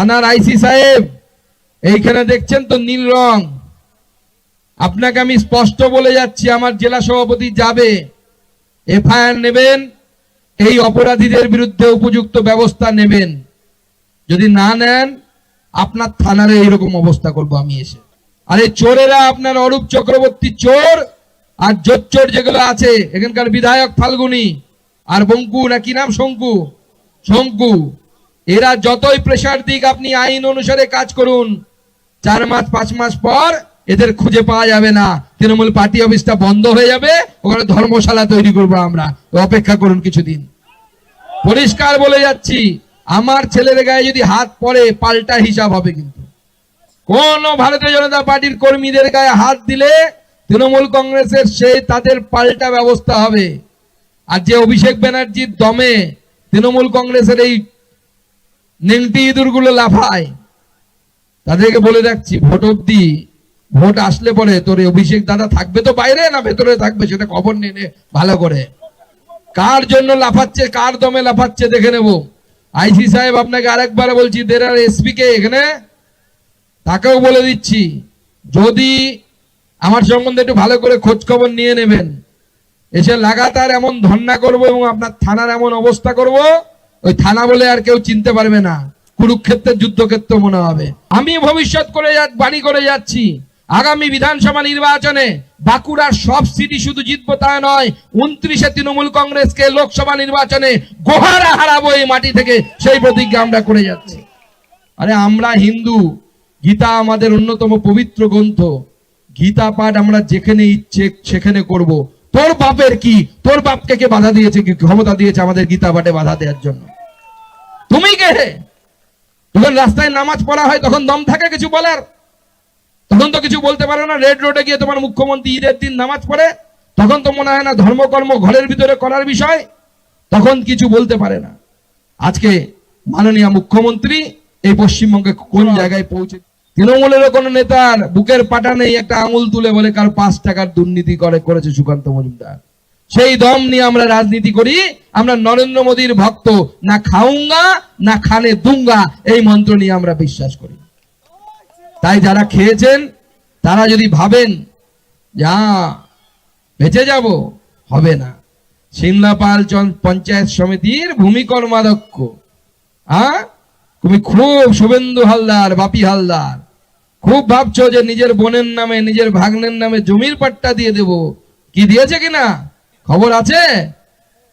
থানার আইসি সাহেব, এইখানে দেখছেন তো নীল রং, আপনাকে আমি স্পষ্ট বলে যাচ্ছি, আমার জেলা সভাপতি যাবে, এফআইআর নেবেন, এই অপরাধীদের বিরুদ্ধে উপযুক্ত ব্যবস্থা নেবেন। যদি না নেন আপনার থানারে এইরকম অবস্থা করব আমি এসে। আর এই চোরেরা আপনার অরূপ চক্রবর্তী চোর, আর জোচ্চোর যেগুলো আছে এখানকার বিধায়ক ফাল্গুনি আর বঙ্কু, না কি নাম, শঙ্কু, এরা যতই প্রেসার দিক আপনি আইন অনুসারে কাজ করুন, 4 মাস 5 মাস পর এদের খুঁজে পাওয়া যাবে না। তৃণমূল পার্টি অফিসটা বন্ধ হয়ে যাবে, ওখানে ধর্মশালা তৈরি করবো আমরা, অপেক্ষা করুন কিছুদিন। পরিষ্কার বলে যাচ্ছি, আমার ছেলের গায়ে যদি হাত পড়ে পাল্টা হিসাব হবে। কিন্তু কোন ভারতীয় জনতা পার্টির কর্মীদের গায়ে হাত দিলে তৃণমূল কংগ্রেসের সেই তাদের পাল্টা ব্যবস্থা হবে। আর যে অভিষেক ব্যানার্জির দমে তৃণমূল কংগ্রেসের এই নেংটি ইঁদুরগুলো লাফায়, তাদেরকে বলে রাখছি, ভোট অব্দি, ভোট আসলে পরে তোর অভিষেক দাদা থাকবে তো বাইরে না ভেতরে থাকবে সেটা খবর নিয়ে নে ভালো করে। কার জন্য লাফাচ্ছে, কার দমে লাফাচ্ছে দেখে নেব। আইসি সাহেব আপনাকে আরেকবার বলছি, দেরার এসপি কে এখানে, তাকেও বলে দিচ্ছি, যদি আমার সম্বন্ধে একটু ভালো করে খোঁজ খবর নিয়ে নেবেন। এসে লাগাতার এমন ধর্ণা করব এবং আপনার থানার এমন অবস্থা করব, ওই থানা বলে আর কেউ চিনতে পারবে না, কুরুক্ষেত্রের যুদ্ধক্ষেত্র মনে হবে। আমি ভবিষ্যৎ করে বাণী করে যাচ্ছি, আগামী বিধানসভা নির্বাচনে বাঁকুড়ার সব সিটি শুধু জিতবো তা নয়, 29-এ তৃণমূল কংগ্রেসকে লোকসভা নির্বাচনে গোহারা হারাবো এই মাটি থেকে, সেই প্রতিজ্ঞা আমরা করে যাচ্ছি। আরে আমরা হিন্দু, গীতা আমাদের অন্যতম পবিত্র গ্রন্থ, গীতা পাঠ আমরা যেখানে ইচ্ছে সেখানে করব। তোর বাপের কি, তোর বাপকে কে বাধা দিয়েছে, কি ক্ষমতা দিয়েছে আমাদের গীতা পাঠে বাধা দেওয়ার জন্য? তুমি কে? যখন রাস্তায় নামাজ পড়া হয় তখন দম থাকে কিছু বলার? তখন তো কিছু বলতে পারো না। রেড রোডে গিয়ে তোমার মুখ্যমন্ত্রী ঈদের দিন নামাজ পড়ে, তখন তো মনে হয় না ধর্মকর্ম ঘরের ভিতরে করার বিষয়, তখন কিছু বলতে পারে না। আজকে মাননীয় মুখ্যমন্ত্রী এই পশ্চিমবঙ্গে কোন জায়গায় পৌঁছে, তৃণমূলেরও কোন নেতার বুকের পাটা নেই একটা আঙুল তুলে বলে কার 5 টাকার দুর্নীতি করেছে সুকান্ত মজুমদার। সেই দম নিয়ে আমরা রাজনীতি করি। আমরা নরেন্দ্র মোদীর ভক্ত, না খাউঙ্গা না খানে দুঙ্গা, এই মন্ত্র নিয়ে আমরা বিশ্বাস করি। তাই যারা খেয়েছেন তারা যদি ভাবেন যা বেঁচে যাব, হবে না। সিমলাপাল পঞ্চায়েত সমিতির ভূমি কর্মাধ্যক্ষ, তুমি খুব শুভেন্দু হালদার, বাপি হালদার, খুব ভাবছো যে নিজের বোনের নামে নিজের ভাগ্নের নামে জমির পাট্টা দিয়ে দেব। কি দিয়েছে কিনা খবর আছে?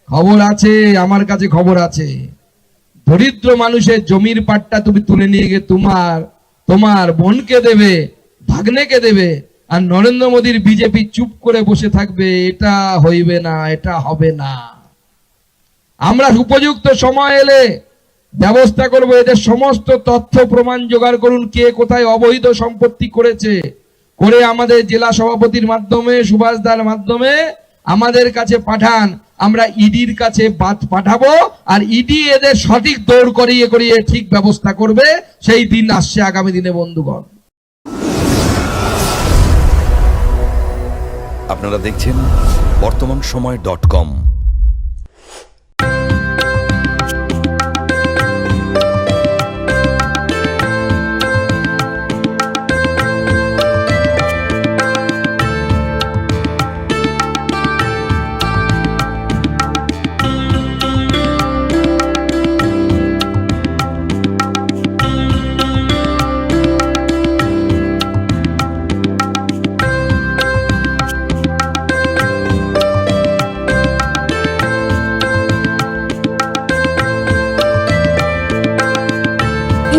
খবর আছে, আমার কাছে খবর আছে। দরিদ্র মানুষের জমির পাট্টা তুমি তুলে নিয়ে গিয়ে তোমার বোনকে দেবে, ভাগ্নেকে দেবে, আর নরেন্দ্র মোদীর বিজেপি চুপ করে বসে থাকবে। এটা হইবে না, এটা হবে না। আমরা উপযুক্ত সময় এলে ব্যবস্থা করব। এদের সমস্ত তথ্য প্রমাণ জোগাড় করুন, কে কোথায় অবৈধ সম্পত্তি করেছে, করে আমাদের জেলা সভাপতির মাধ্যমে, সুভাষ দার মাধ্যমে আমাদের কাছে পাঠান। আমরা ইডির কাছে পাঠাবো, আর ইডি এদের সঠিক দৌড় করিয়ে ঠিক ব্যবস্থা করবে। সেই দিন আসছে আগামী দিনে বন্ধুগণ। আপনারা দেখছেন বর্তমানসময়.com।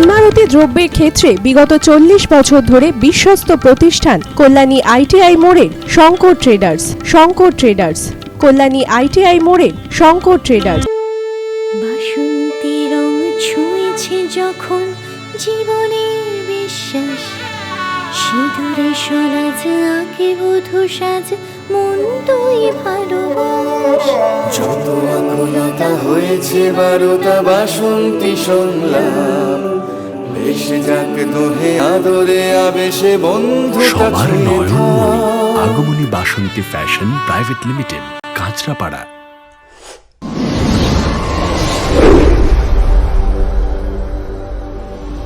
ইমারতি দ্রব্যের ক্ষেত্রে বিগত 40 বছর ধরে বিশ্বস্ত প্রতিষ্ঠান কল্যাণী আইটিআই মোড়ের শঙ্কর ট্রেডার্স, কল্যাণী আইটিআই মোড়ের শঙ্কর ট্রেডার্স। বাসন্তী রং ছুঁয়েছে যখন জীবনের বিশ্বাস, সিঁদুরে সরাজ আঁকে বধূ সাজ, মন তুই ভালোবাস। যত আকুলতা হয়েছে 12টা বাসন্তী সংলাপ, বেশে যাক দোহে আদরে আবেশে বন্ধুতা ছুঁয়ে থাক। Agomoni Basanti fashion private limited, Kanchrapara.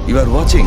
You are watching